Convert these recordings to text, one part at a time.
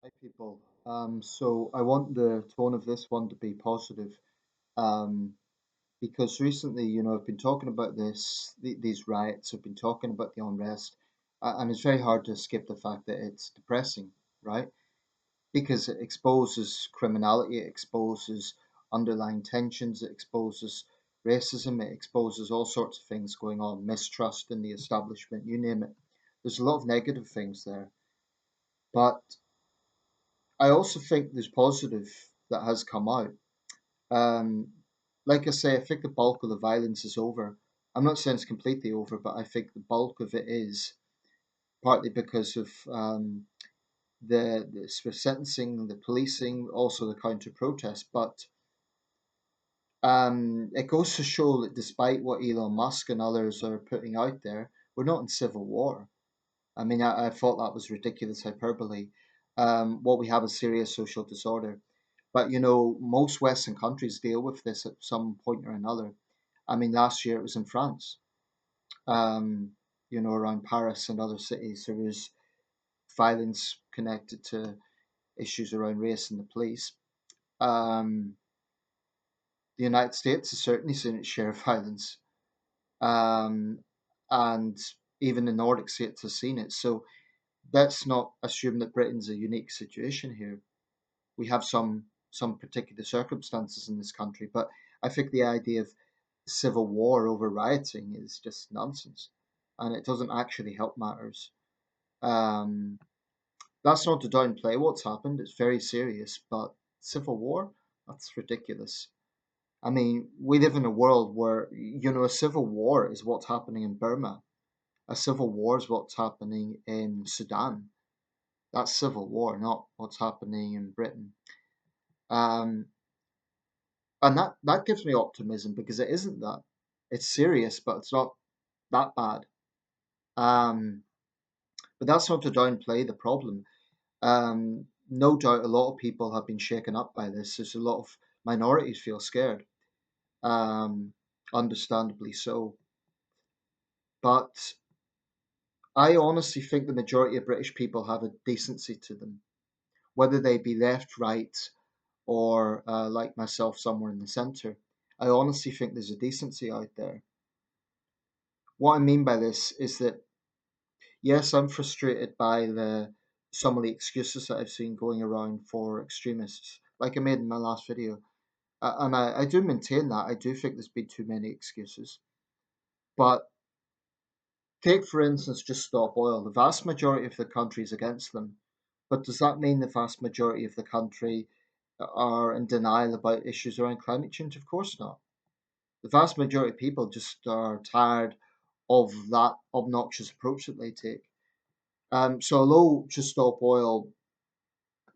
Hi, people. So I want the tone of this one to be positive, um, because recently, I've been talking about these riots. I've been talking about the unrest, and it's very hard to skip the fact that it's depressing, right? Because it exposes criminality, it exposes underlying tensions, it exposes racism, it exposes all sorts of things going on, mistrust in the establishment, you name it. There's a lot of negative things there, but I also think there's positive that has come out. Um, like I say, I think the bulk of the violence is over. I'm not saying it's completely over, but I think the bulk of it is partly because of the sort of sentencing, the policing, also the counter protest. But it goes to show that despite what Elon Musk and others are putting out there, we're not in civil war. I mean, I thought that was ridiculous hyperbole. What we have is serious social disorder. But most Western countries deal with this at some point or another. I mean, last year it was in France. Um, around Paris and other cities, there was violence connected to issues around race and the police. Um, the United States has certainly seen its share of violence, um, and even the Nordic states have seen it. So let's not assume that Britain's a unique situation here. We have some particular circumstances in this country, but I think the idea of civil war over rioting is just nonsense, and it doesn't actually help matters. Um, that's not to downplay what's happened; it's very serious, but civil war, that's ridiculous. I mean, we live in a world where a civil war is what's happening in Burma. A civil war is what's happening in Sudan. That's civil war, not what's happening in Britain. Um, and that gives me optimism because it isn't that. It's serious, but it's not that bad. Um, but that's not to downplay the problem. No doubt, a lot of people have been shaken up by this. There's a lot of minorities feel scared, um, understandably so. But I honestly think the majority of British people have a decency to them, whether they be left, right, or like myself, somewhere in the centre. I honestly think there's a decency out there. What I mean by this is that yes, I'm frustrated by the some of the excuses that I've seen going around for extremists, like I made in my last video. And I do maintain that. I do think there's been too many excuses. But take, for instance, just stop oil. The vast majority of the country is against them. But does that mean the vast majority of the country are in denial about issues around climate change? Of course not. The vast majority of people just are tired of that obnoxious approach that they take. So although just stop oil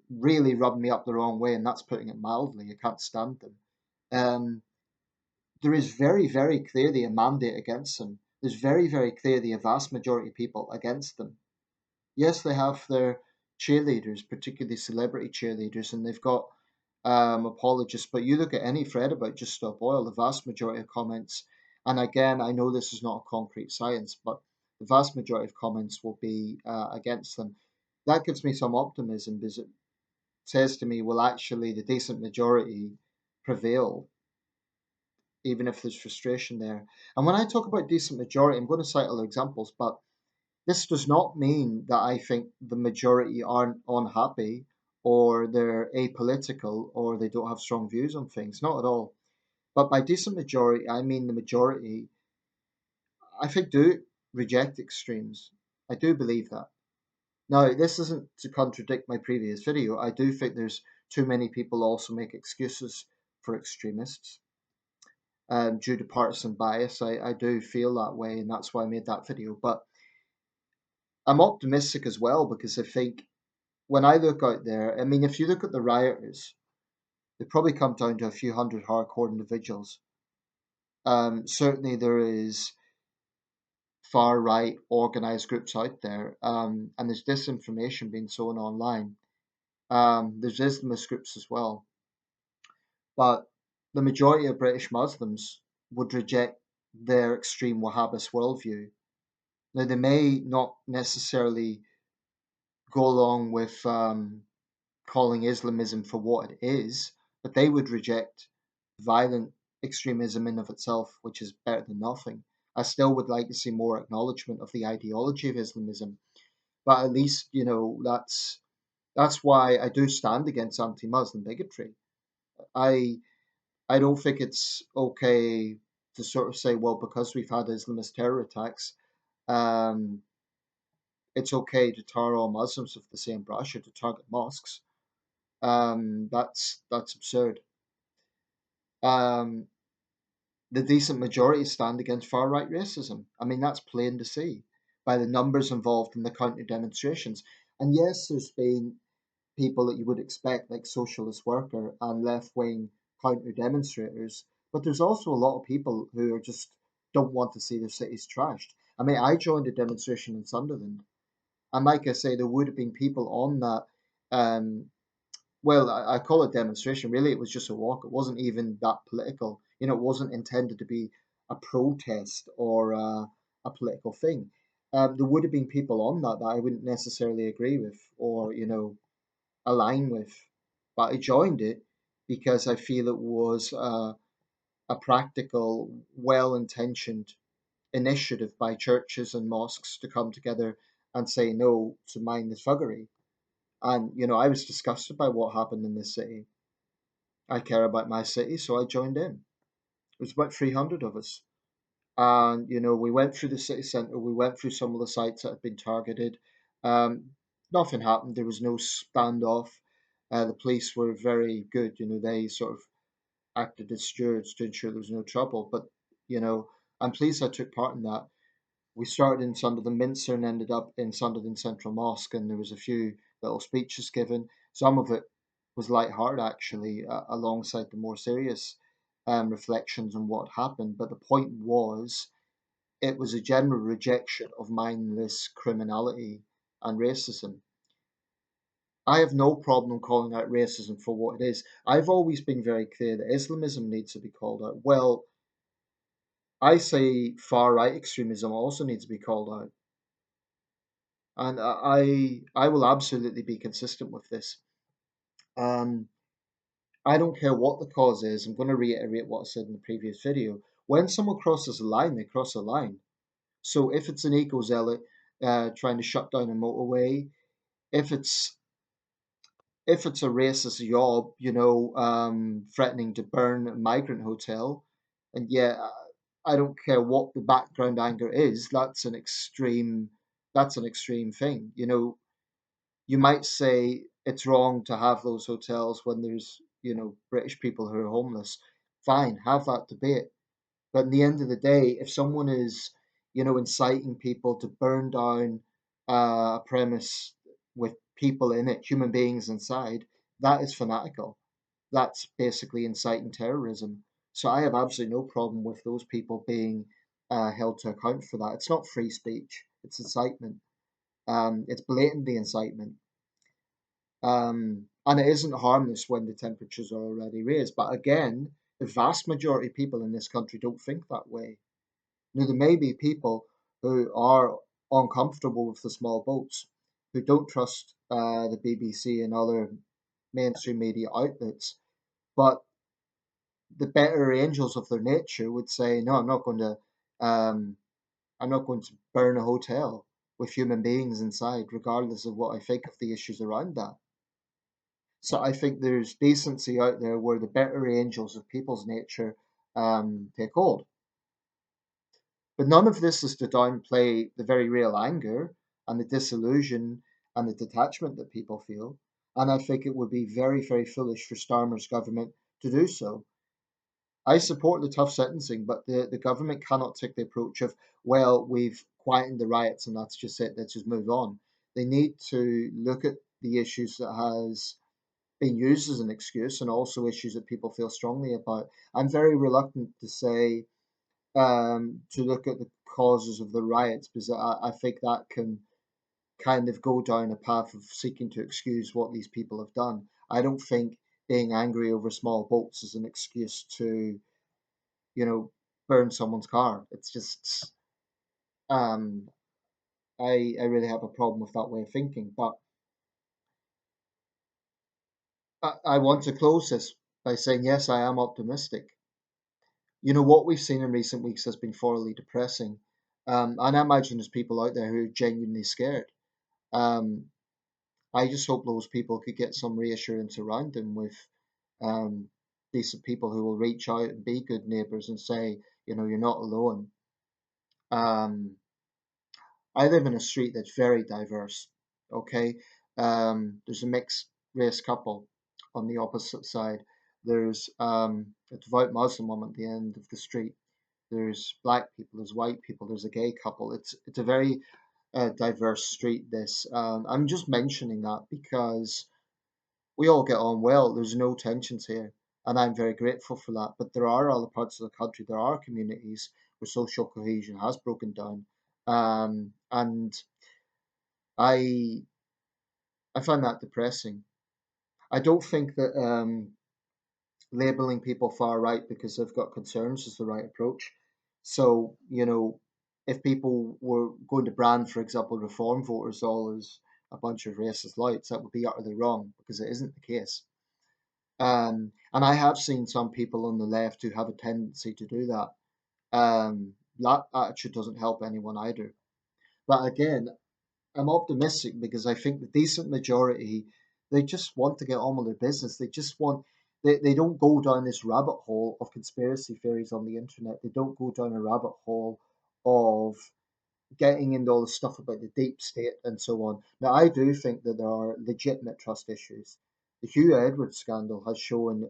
really rubbed me up the wrong way, and that's putting it mildly, I can't stand them. Um, there is very, very clearly a mandate against them. There's very, very clearly a vast majority of people against them. Yes, they have their cheerleaders, particularly celebrity cheerleaders, and they've got apologists. But you look at any thread about Just Stop Oil, the vast majority of comments, and again, I know this is not a concrete science, but the vast majority of comments will be against them. That gives me some optimism because it says to me, well, actually, the decent majority prevail, even if there's frustration there. And when I talk about decent majority, I'm going to cite other examples, but this does not mean that I think the majority aren't unhappy or they're apolitical or they don't have strong views on things. Not at all. But by decent majority, I mean the majority, I think, do reject extremes. I do believe that. Now, this isn't to contradict my previous video. I do think there's too many people also make excuses for extremists due to partisan bias. I do feel that way, and that's why I made that video. But I'm optimistic as well because I think when I look out there, I mean, if you look at the rioters, they probably come down to a few hundred hardcore individuals. Certainly, there is far right organized groups out there, and there's disinformation being sown online. There's Islamist groups as well, but the majority of British Muslims would reject their extreme Wahhabist worldview. Now, they may not necessarily go along with calling Islamism for what it is, but they would reject violent extremism in of itself, which is better than nothing. I still would like to see more acknowledgement of the ideology of Islamism, but at least that's why I do stand against anti-Muslim bigotry. I I don't think it's okay to sort of say, well, because we've had Islamist terror attacks, um, it's okay to tar all Muslims with the same brush or to target mosques. That's absurd. Um, the decent majority stand against far right racism. I mean, that's plain to see by the numbers involved in the counter demonstrations. And yes, there's been people that you would expect, like socialist worker and left wing counter demonstrators, but there's also a lot of people who are just don't want to see their cities trashed. I mean, I joined a demonstration in Sunderland, and like I say, there would have been people on that. I call it demonstration. Really, it was just a walk. It wasn't even that political. It wasn't intended to be a protest or a political thing. There would have been people on that I wouldn't necessarily agree with or align with, but I joined it because I feel it was a practical, well-intentioned initiative by churches and mosques to come together and say no to mindless thuggery. And I was disgusted by what happened in this city. I care about my city, so I joined in. It was about 300 of us. And, we went through the city centre, we went through some of the sites that had been targeted. Um, Nothing happened, there was no standoff. The police were very good, they sort of acted as stewards to ensure there was no trouble. But, you know, I'm pleased I took part in that. We started in Sunderland Minster and ended up in Sunderland Central Mosque, and there was a few little speeches given. Some of it was light-hearted, actually, alongside the more serious reflections on what happened. But the point was, it was a general rejection of mindless criminality and racism. I have no problem calling out racism for what it is. I've always been very clear that Islamism needs to be called out. Well, I say far right extremism also needs to be called out. And I will absolutely be consistent with this. Um, I don't care what the cause is. I'm going to reiterate what I said in the previous video. When someone crosses a line, they cross a line. So if it's an eco zealot trying to shut down a motorway, if it's a racist yob, threatening to burn a migrant hotel, and yeah, I don't care what the background anger is. That's an extreme thing. You might say it's wrong to have those hotels when there's British people who are homeless. Fine, have that debate. But in the end of the day, if someone is inciting people to burn down a premise with people in it, human beings inside, that is fanatical. That's basically inciting terrorism. So I have absolutely no problem with those people being held to account for that. It's not free speech; it's incitement. It's blatantly incitement. And it isn't harmless when the temperatures are already raised. But again, the vast majority of people in this country don't think that way. Now, there may be people who are uncomfortable with the small boats, who don't trust the BBC and other mainstream media outlets, but the better angels of their nature would say, "No, um, I'm not going to burn a hotel with human beings inside, regardless of what I think of the issues around that." So I think there's decency out there where the better angels of people's nature take hold. But none of this is to downplay the very real anger and the disillusion and the detachment that people feel. And I think it would be very, very foolish for Starmer's government to do so. I support the tough sentencing, but the government cannot take the approach of, well, we've quietened the riots and that's just it, let's just move on. They need to look at the issues that has been used as an excuse and also issues that people feel strongly about. I'm very reluctant to say to look at the causes of the riots because I think that can kind of go down a path of seeking to excuse what these people have done. I don't think being angry over small boats is an excuse to, you know, burn someone's car. It's just, um, I really have a problem with that way of thinking. But I want to close this by saying, yes, I am optimistic. You know, what we've seen in recent weeks has been thoroughly depressing. And I imagine there's people out there who are genuinely scared. Um, I just hope those people could get some reassurance around them with um, decent people who will reach out and be good neighbors and say, you know, you're not alone. Um, I live in a street that's very diverse. Okay, there's a mixed race couple on the opposite side. There's a devout Muslim woman at the end of the street. There's black people. There's white people. There's a gay couple. It's a very diverse street. This I'm just mentioning that because we all get on well. There's no tensions here, and I'm very grateful for that. But there are other parts of the country. There are communities where social cohesion has broken down, and I I find that depressing. I don't think that labeling people far right because they've got concerns is the right approach. So, you know, if people were going to brand, for example, reform voters all as a bunch of racist louts, that would be utterly wrong because it isn't the case. And I have seen some people on the left who have a tendency to do that. That attitude doesn't help anyone either. But again, I'm optimistic because I think the decent majority, they just want to get on with their business. They don't go down this rabbit hole of conspiracy theories on the internet. They don't go down a rabbit hole of getting into all the stuff about the deep state and so on. Now, I do think that there are legitimate trust issues. The Hugh Edwards scandal has shown,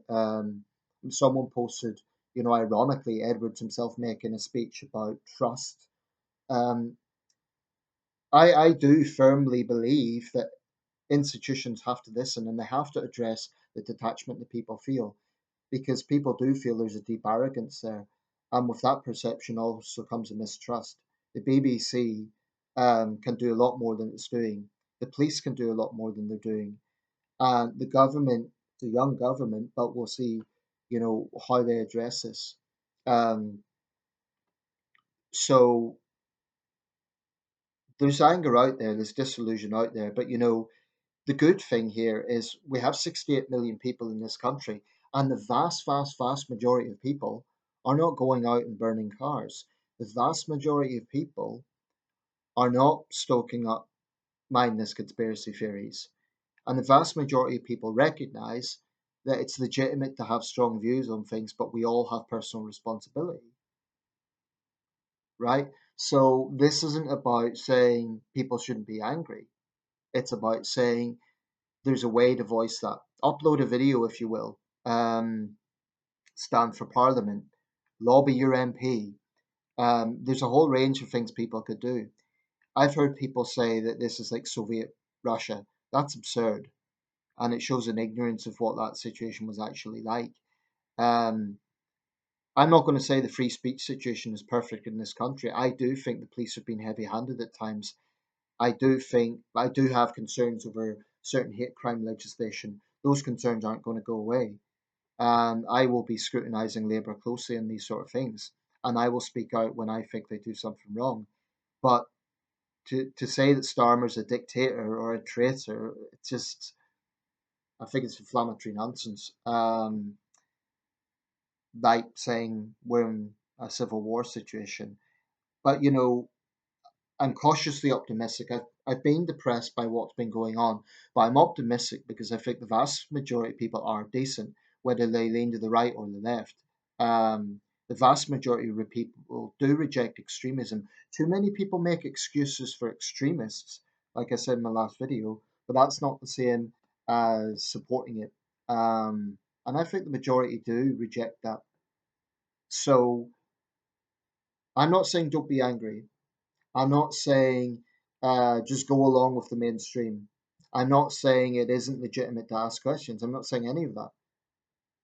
someone posted, you know, ironically, Edwards himself making a speech about trust. Um, I do firmly believe that institutions have to listen and they have to address the detachment that people feel because people do feel there's a deep arrogance there. And with that perception also comes a mistrust. The BBC can do a lot more than it's doing. The police can do a lot more than they're doing. And the government, the young government, but we'll see, you know, how they address this. Um, so there's anger out there, there's disillusion out there, but you know, the good thing here is we have 68 million people in this country, and the vast, vast, vast majority of people are not going out and burning cars. The vast majority of people are not stoking up mindless conspiracy theories. And the vast majority of people recognize that it's legitimate to have strong views on things, but we all have personal responsibility, right? So this isn't about saying people shouldn't be angry. It's about saying there's a way to voice that. Upload a video, if you will. Stand for Parliament. Lobby your MP. There's a whole range of things people could do. I've heard people say that this is like Soviet Russia. That's absurd. And it shows an ignorance of what that situation was actually like. Um, I'm not going to say the free speech situation is perfect in this country. I do think the police have been heavy handed at times. I do have concerns over certain hate crime legislation. Those concerns aren't going to go away. And I will be scrutinising Labour closely on these sort of things. And I will speak out when I think they do something wrong. But to say that Starmer's a dictator or a traitor, it's just, I think it's inflammatory nonsense. Like saying we're in a civil war situation. But, you know, I'm cautiously optimistic. I've been depressed by what's been going on, but I'm optimistic because I think the vast majority of people are decent, whether they lean to the right or the left. The vast majority of people do reject extremism. Too many people make excuses for extremists, like I said in my last video, but that's not the same as supporting it. And I think the majority do reject that. So I'm not saying don't be angry. I'm not saying just go along with the mainstream. I'm not saying it isn't legitimate to ask questions. I'm not saying any of that.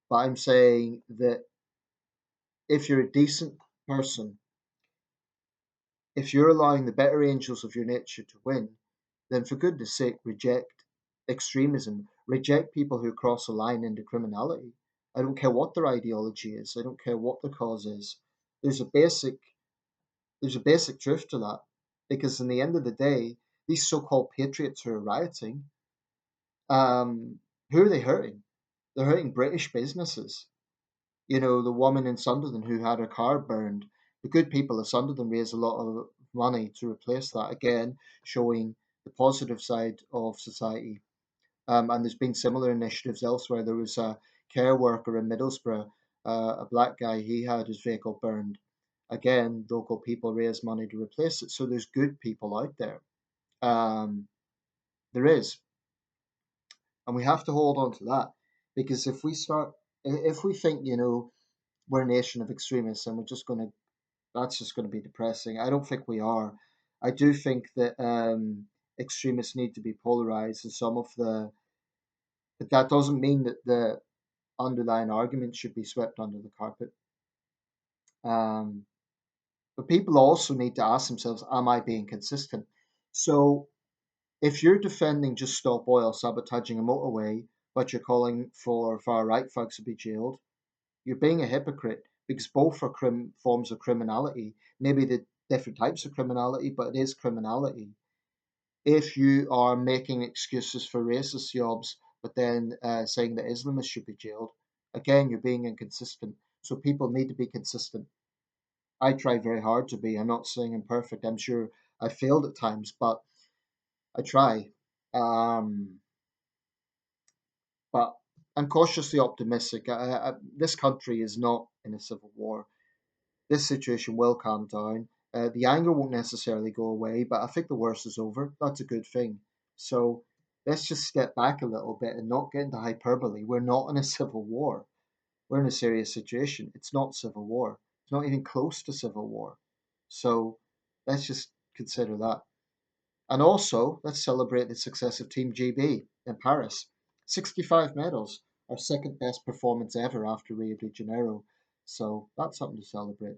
But I'm saying that if you're a decent person, if you're allowing the better angels of your nature to win, then for goodness sake, reject extremism. Reject people who cross a line into criminality. I don't care what their ideology is. I don't care what their cause is. There's a basic there's a basic truth to that. Because in the end of the day, these so-called patriots who are rioting, who are they hurting? They're hurting British businesses. You know, the woman in Sunderland who had her car burned, the good people of Sunderland raised a lot of money to replace that, again, showing the positive side of society. And there's been similar initiatives elsewhere. There was a care worker in Middlesbrough, a black guy, he had his vehicle burned. Again, local people raised money to replace it. So there's good people out there. Um, there is. And we have to hold on to that. Because if we think, we're a nation of extremists and that's just going to be depressing. I don't think we are. I do think that extremists need to be polarized, and but that doesn't mean that the underlying argument should be swept under the carpet. Um, but people also need to ask themselves, am I being consistent? So if you're defending Just Stop Oil sabotaging a motorway, but you're calling for far right thugs to be jailed, you're being a hypocrite because both are forms of criminality. Maybe the different types of criminality, but it is criminality. If you are making excuses for racist jobs, but then saying that Islamists should be jailed, again, you're being inconsistent. So people need to be consistent. I try very hard to be. I'm not saying I'm perfect. I'm sure I failed at times, but I try. Um, but I'm cautiously optimistic. This country is not in a civil war. This situation will calm down. The anger won't necessarily go away, but I think the worst is over. That's a good thing. So let's just step back a little bit and not get into hyperbole. We're not in a civil war. We're in a serious situation. It's not civil war. It's not even close to civil war. So let's just consider that. And also, let's celebrate the success of Team GB in Paris. 65 medals, our second best performance ever after Rio de Janeiro. So that's something to celebrate.